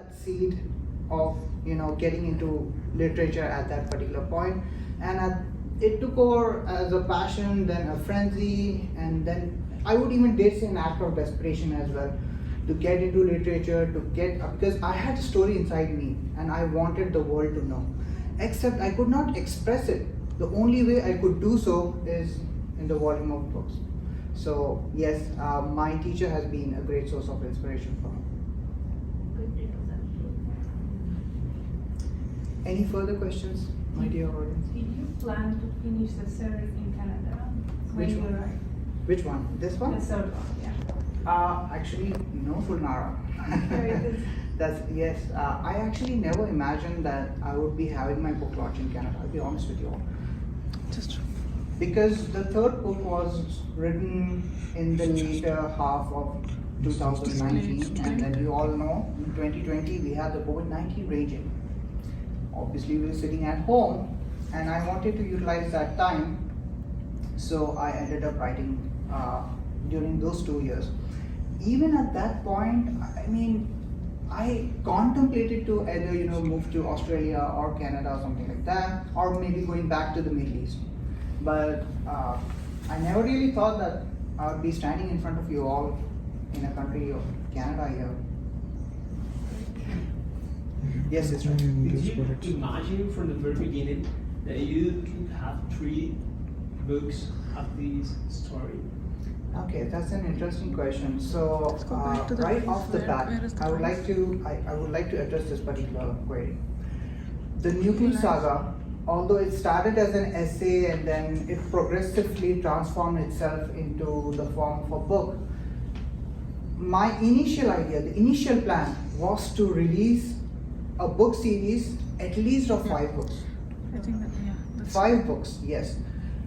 that seed of getting into literature at that particular point, and it took over as a passion, then a frenzy, and then I would even dare say an act of desperation as well, to get into literature, because I had a story inside me and I wanted the world to know, except I could not express it. The only way I could do so is in the volume of books. So yes, my teacher has been a great source of inspiration for me. Any further questions, my dear audience? Did you plan to finish the series in Canada when Which you one? arrived? Which one? This one? The third one, yeah. Actually, no, Fulnara. Very good. Yes. I actually never imagined that I would be having my book launch in Canada. I'll be honest with you all. Just Because the third book was written in the later half of 2019, and then you all know in 2020 we had the COVID-19 raging. Obviously, we were sitting at home, and I wanted to utilize that time, so I ended up writing during those 2 years. Even at that point, I mean, I contemplated to either move to Australia or Canada or something like that, or maybe going back to the Middle East. But I never really thought that I would be standing in front of you all in a country of Canada here. Yes, it's right. Did you imagine from the very beginning that you could have 3 books of this story? Okay, that's an interesting question. So Let's go back to the right brief. off the bat, Where is the I would like to address this particular query. The Nucle Saga, although it started as an essay and then it progressively transformed itself into the form of a book, my initial idea, the initial plan was to release a book series at least of 5 books. I think that that's 5 books, yes.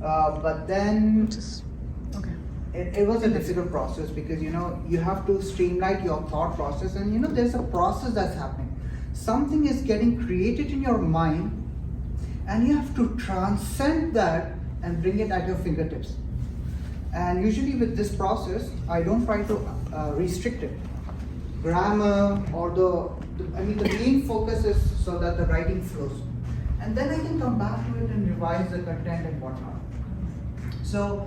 But then just okay. it was a difficult process, because you have to streamline your thought process, and there's a process that's happening. Something is getting created in your mind, and you have to transcend that and bring it at your fingertips. And usually with this process, I don't try to restrict it. Grammar or the main focus is so that the writing flows. And then I can come back to it and revise the content and whatnot. So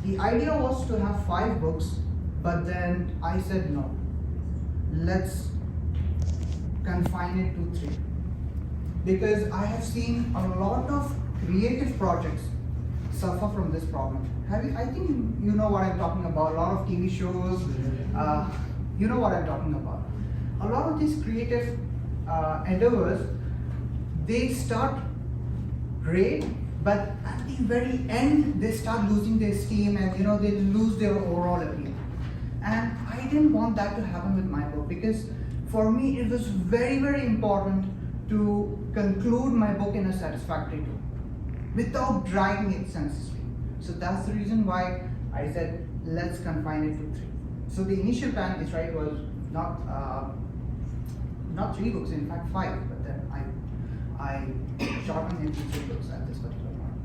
the idea was to have 5 books, but then I said no. Let's confine it to 3. Because I have seen a lot of creative projects suffer from this problem. I think you know what I'm talking about. A lot of TV shows, you know what I'm talking about. A lot of these creative endeavors, they start great, but at the very end they start losing their steam, and they lose their overall appeal. And I didn't want that to happen with my book, because for me it was very, very important to conclude my book in a satisfactory tone without dragging it senselessly. So that's the reason why I said let's confine it to 3. So the initial plan, is right, was not 3 books, in fact 5, but then I shortened it to 3 books at this particular point.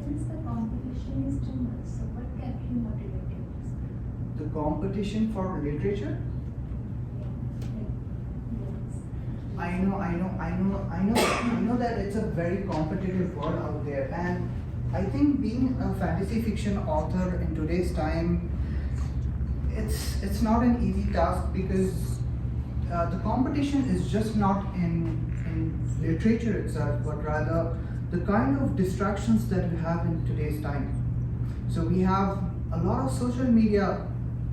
Since the competition is too much, so what kept you motivated? The competition for literature? I know that it's a very competitive world out there, and I think being a fantasy fiction author in today's time, it's not an easy task, because the competition is just not in literature itself, but rather the kind of distractions that we have in today's time. So we have a lot of social media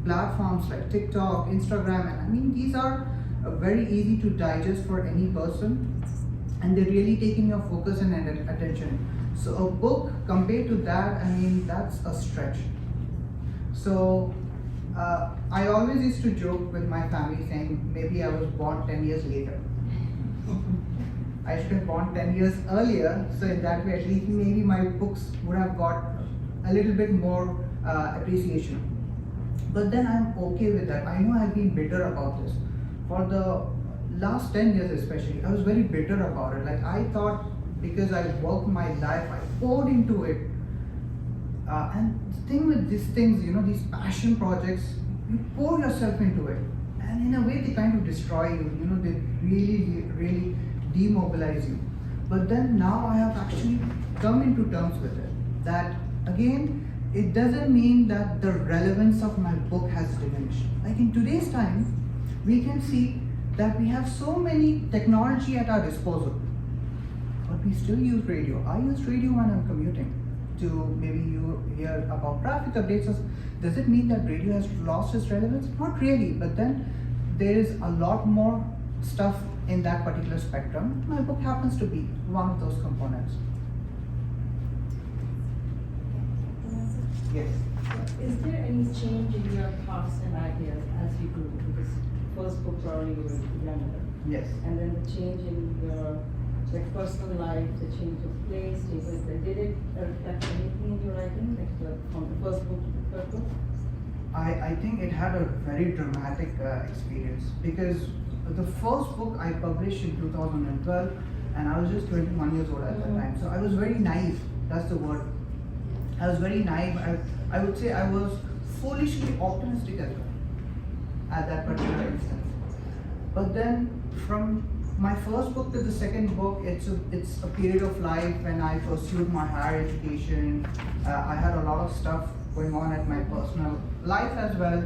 platforms like TikTok, Instagram, and I mean these are very easy to digest for any person, and they're really taking your focus and attention. So a book compared to that, I mean that's a stretch. So I always used to joke with my family saying maybe I was born 10 years later. I should have born 10 years earlier, so in that way at least maybe my books would have got a little bit more appreciation. But then I'm okay with that. I know I've been bitter about this. For the last 10 years especially, I was very bitter about it. Like I thought, because I worked my life, I poured into it. And the thing with these things, these passion projects, you pour yourself into it. and in a way they kind of destroy you. You know, they really demobilize you. But then now I have actually come into terms with it. That again, it doesn't mean that the relevance of my book has diminished. Like in today's time, we can see that we have so many technology at our disposal, but we still use radio. I use radio when I'm commuting to maybe you hear about traffic updates. Does it mean that radio has lost its relevance? Not really, but then there is a lot more stuff in that particular spectrum. My book happens to be one of those components. Yes. Is there any change in your thoughts and ideas as you grew? Because first book probably you were younger. Yes. And then the change in your personal life, the change of place, did it reflect anything in your writing, from the first book to the third book? I think it had a very dramatic experience, because the first book I published in 2012, and I was just 21 years old at that time. So I was very naive. That's the word. I was very naive. I would say I was foolishly optimistic as well at that particular instance. But then from my first book to the second book, it's a period of life when I pursued my higher education. I had a lot of stuff going on at my personal life as well.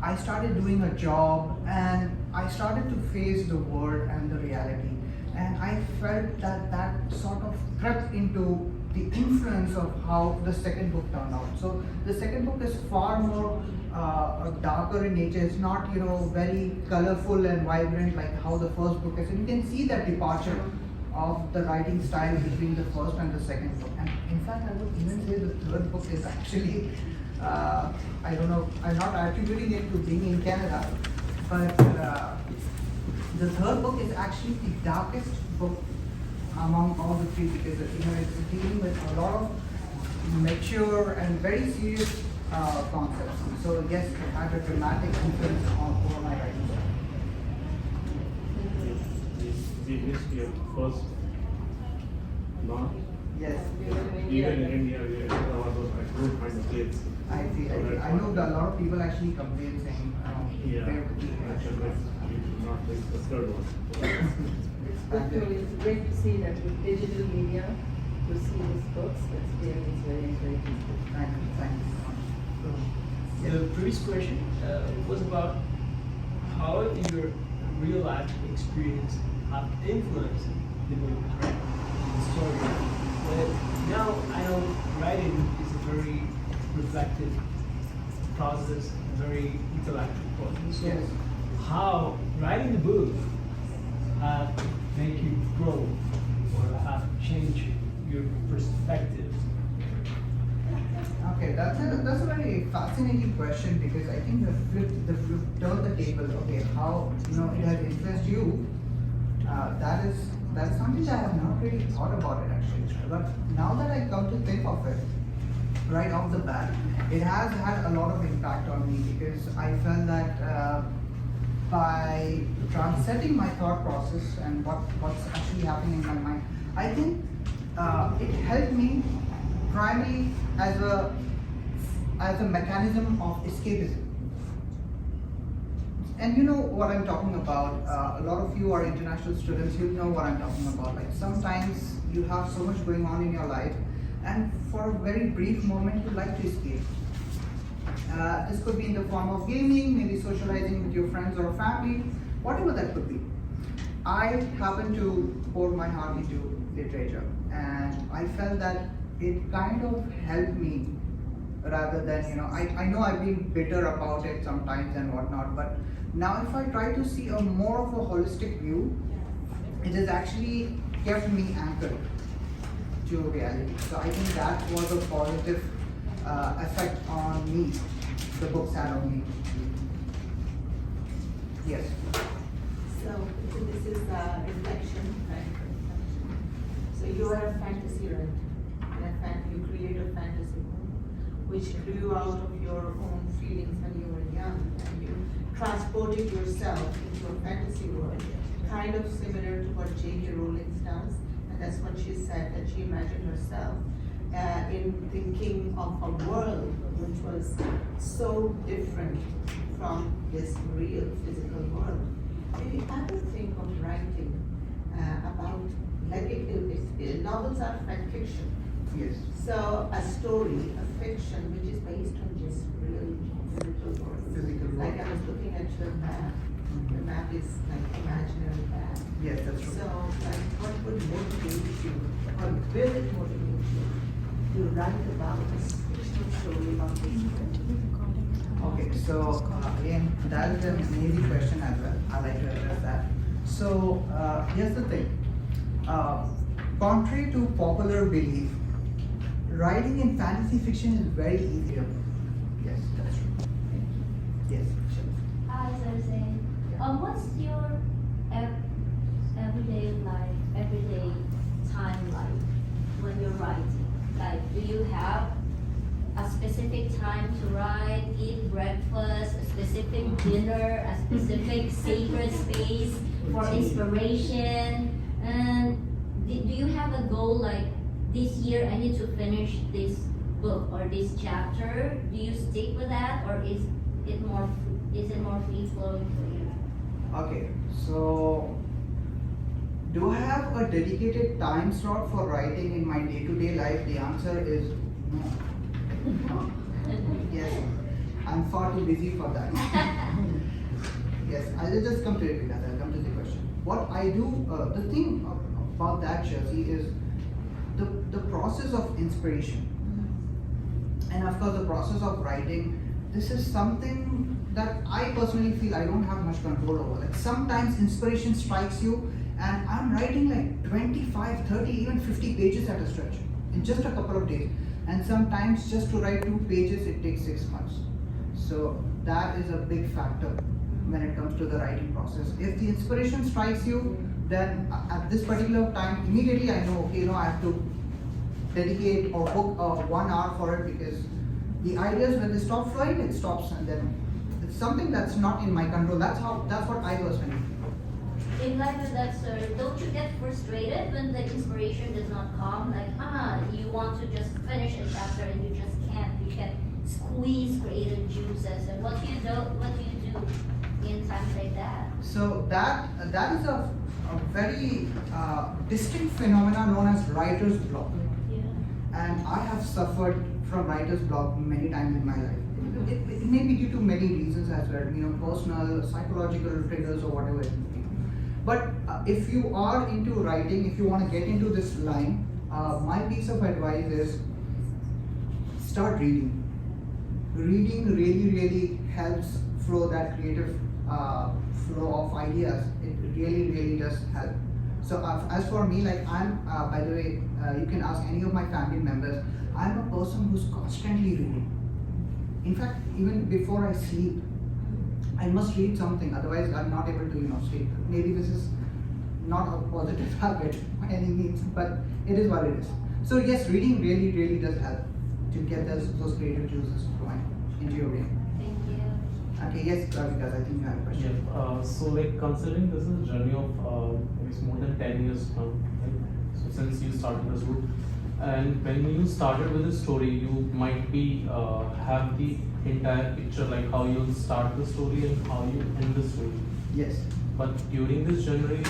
I started doing a job and I started to face the world and the reality. And I felt that sort of crept into the influence of how the second book turned out. So the second book is far more darker in nature. It's not, very colorful and vibrant like how the first book is. And you can see that departure of the writing style between the first and the second book. And in fact, I would even say the third book is actually, I don't know, I'm not attributing it to being in Canada, but the third book is actually the darkest book among all the three, because it's dealing with a lot of mature and very serious concepts. So yes, it had a dramatic influence over my writing. The history of first law. Yes, Even in India, we have a lot of those group kind of kids. I see. I know that a lot of people actually complain saying, Yeah, where would you actually, you should not take the third one. It's great to see that with digital media, to see these books, it's very encouraging. Thank you so much. The previous question was about how your real life experience have influenced the book, right? The story. But now I know writing is a very reflective process, a very intellectual process. So Yes. how writing the book have make you grow or have changed your perspective? Okay, that's a very fascinating question, because I think turn the table. Okay, how it has influenced you. That's something that I have not really thought about it actually. But now that I come to think of it, right off the bat, it has had a lot of impact on me, because I felt that by transcending my thought process and what's actually happening in my mind, I think it helped me primarily as a mechanism of escapism. And you know what I'm talking about. A lot of you are international students, you know what I'm talking about. Like sometimes you have so much going on in your life, and for a very brief moment you like to escape. This could be in the form of gaming, maybe socializing with your friends or family, whatever that could be. I happen to pour my heart into literature, and I felt that it kind of helped me, rather than, I know I've been bitter about it sometimes and whatnot, but now if I try to see a more of a holistic view, it has actually kept me anchored to reality. So I think that was a positive effect on me, the books had on me. Yes. So this is a reflection, right? So you are a fantasy writer, and you create a fantasy world, which grew out of your own feelings when you were young, and you transported yourself into a fantasy world, kind of similar to what J.K. Rowling does, and that's what she said, that she imagined herself in thinking of a world which was so different from this real physical world. Do you ever think of writing about, novels are fiction. Yes. So a story, a fiction, which is based on just real physical world. Physical world. Like I was looking at your map. The map is like imaginary map. Yes, that's true. So, like, what would motivate you, or will it motivate you to write about this fictional story about this world? Okay, so again, that is an easy question as well. I like to address that. So here's the thing. Contrary to popular belief, writing in fantasy fiction is very easy. Yes, that's true. Yes, sure. Hi, Thursday. What's your everyday life, everyday time like when you're writing? Like, do you have a specific time to write, eat breakfast, a specific dinner, a specific sacred space for inspiration? And do you have a goal like this year I need to finish this book or this chapter? Do you stick with that, or is it more free flowing for you? Okay, so do I have a dedicated time slot for writing in my day-to-day life? The answer is no. No. Yes, I'm far too busy for that. Yes, I'll just come to it because I'll come to the question. What I do, the thing about that, Chelsea, is the process of inspiration. And of course, the process of writing, this is something that I personally feel I don't have much control over. Like sometimes inspiration strikes you, and I'm writing like 25, 30, even 50 pages at a stretch in just a couple of days. And sometimes just to write 2 pages, it takes 6 months. So that is a big factor when it comes to the writing process. If the inspiration strikes you, then at this particular time, immediately I know, okay, I have to dedicate or book 1 hour for it, because the ideas, when they stop flowing, it stops, and then it's something that's not in my control. That's what I personally feel. In light of that, sir, don't you get frustrated when the inspiration does not come? Like, you want to just finish a chapter and you just can't. You can squeeze creative juices. And what do you do in times like that? So that is a very distinct phenomena known as writer's block. Yeah. And I have suffered from writer's block many times in my life. It may be due to many reasons as well, personal, psychological triggers or whatever it may be. But if you are into writing, if you want to get into this line, my piece of advice is start reading. Reading really, really helps flow that creative flow of ideas. It really, really does help. So as for me, like I'm, by the way, you can ask any of my family members, I'm a person who's constantly reading. In fact, even before I sleep, I must read something, otherwise I'm not able to, sleep. Maybe this is not a positive habit by any means, but it is what it is. So yes, reading really, really does help to get those creative juices flowing into your brain. Thank you. Okay, yes, because I think you have a question. Yeah, so like considering this is a journey of I guess more than 10 years now, right? So since you started this book, and when you started with the story, you might be have the entire picture, like how you'll start the story and how you end the story. Yes. But during this journey,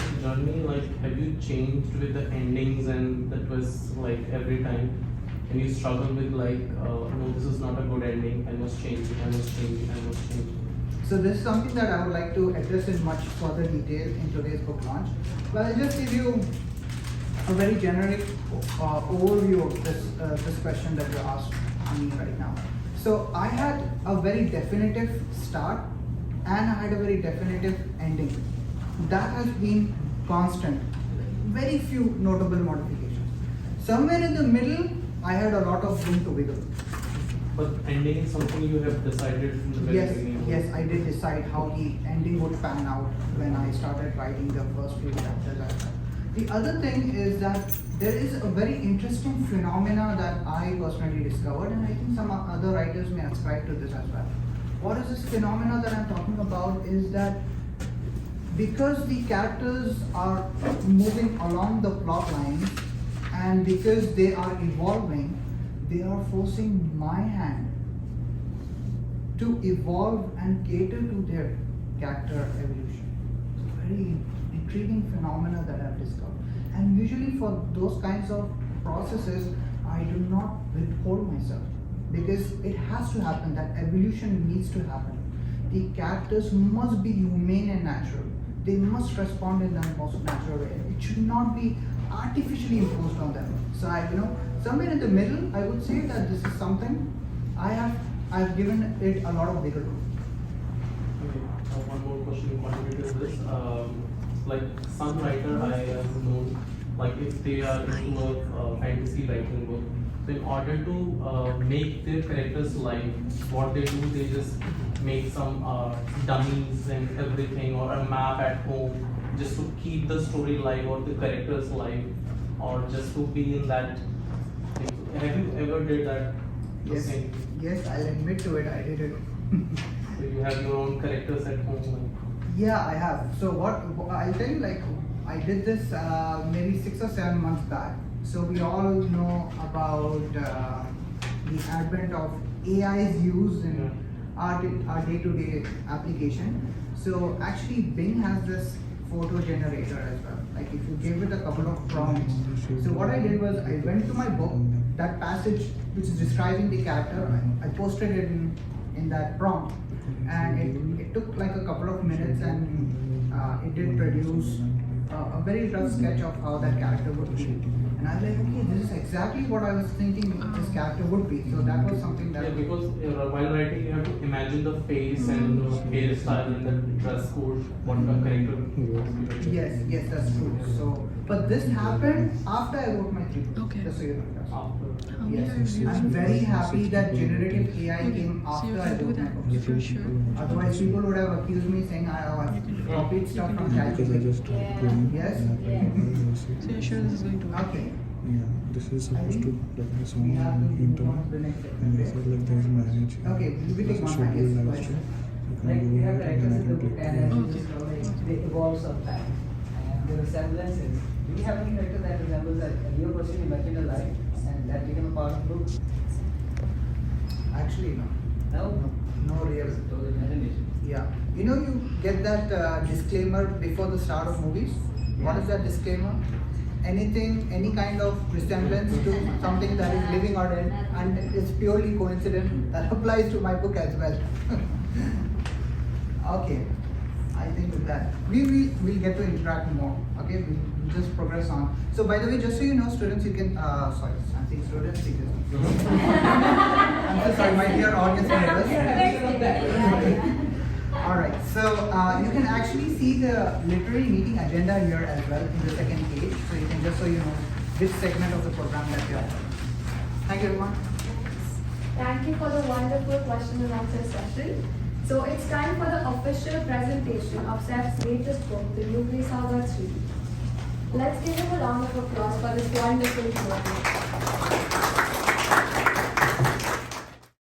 like have you changed with the endings and the twists, like every time? And you struggle with like, no, this is not a good ending, I must change it, I must change it, I must change it. So this is something that I would like to address in much further detail in today's book launch. But I'll just give you a very generic overview of this question that you asked me right now. So I had a very definitive start and I had a very definitive ending. That has been constant. Very few notable modifications. Somewhere in the middle, I had a lot of room to wiggle. But ending is something you have decided from the very Yes, beginning. yes, I did decide how the ending would pan out when I started writing the first few chapters as well. The other thing is that there is a very interesting phenomena that I personally discovered, and I think some other writers may ascribe to this as well. What is this phenomena that I'm talking about is that because the characters are moving along the plot lines and because they are evolving, they are forcing my hand to evolve and cater to their character evolution. It's a very intriguing phenomena that I've discovered. And usually for those kinds of processes, I do not withhold myself because it has to happen. That evolution needs to happen. The characters must be humane and natural. They must respond in the most natural way. It should not be artificially imposed on them. So somewhere in the middle, I would say that this is something I've given it a lot of bigger room. Okay, one more question contributed to this. Like some writer I have known, like if they are into a fantasy writing book, so in order to make their characters live, what they do, they just make some dummies and everything, or a map at home, just to keep the story live or the characters live, or just to be in that thing. Have you ever did that? The Yes, same? yes, I'll admit to it. I did it. So you have your own characters at home. Yeah, I have. So I'll tell you, like, I did this maybe 6 or 7 months back. So we all know about the advent of AI's use in our day-to-day application. So actually Bing has this photo generator as well. Like if you give it a couple of prompts. So what I did was I went to my book, that passage which is describing the character, I posted it in that prompt, and it took like a couple of minutes, and it did produce a very rough sketch of how that character would be. And I was like, okay, this is exactly what I was thinking this character would be. So that was something that. Yeah, because while writing, you have to imagine the face and the hairstyle and the dress code, what the character would be. Yes, that's true. So, but this happened after I wrote my 3 books. Okay. Just so you know. After. How many Yes, are you I'm using? very happy that generative AI Okay, came so you after I can do wrote my that books. if you're sure. Otherwise, people would have accused me saying I have copied stuff from Because I ChatGPT. just talked to him. Yes? So you're sure this is going to work? Okay. Yeah, this is supposed to like a song We have to move intro. on to the next And he segment. said like there's manage. Okay, we take one schedule minute. live Yes, stream. You Like can we go have ahead and I characters in the can book click. and Okay. just they evolve sometimes and there are semblances. Do you have any character that resembles a real person you imagined alive and that became a part of the book? Actually, no. No? No real. Those imagination. Yeah. You get that disclaimer before the start of movies. What is that disclaimer? Anything, any kind of resemblance to something that is living or dead, and it's purely coincident. That applies to my book as well. Okay. I think with that, we'll get to interact more. Okay, we'll just progress on. So by the way, just so you know, students, you can sorry, I'm saying students. I'm so sorry, my dear audience members. All right, so you can actually see the literary meeting agenda here as well in the second page. So you can just so you know which segment of the program that you are. Thank you, everyone. Thank you for the wonderful question and answer session. So it's time for the official presentation of Saif's latest book, the Nucle Saga 3. Let's give him a round of applause for this wonderful book.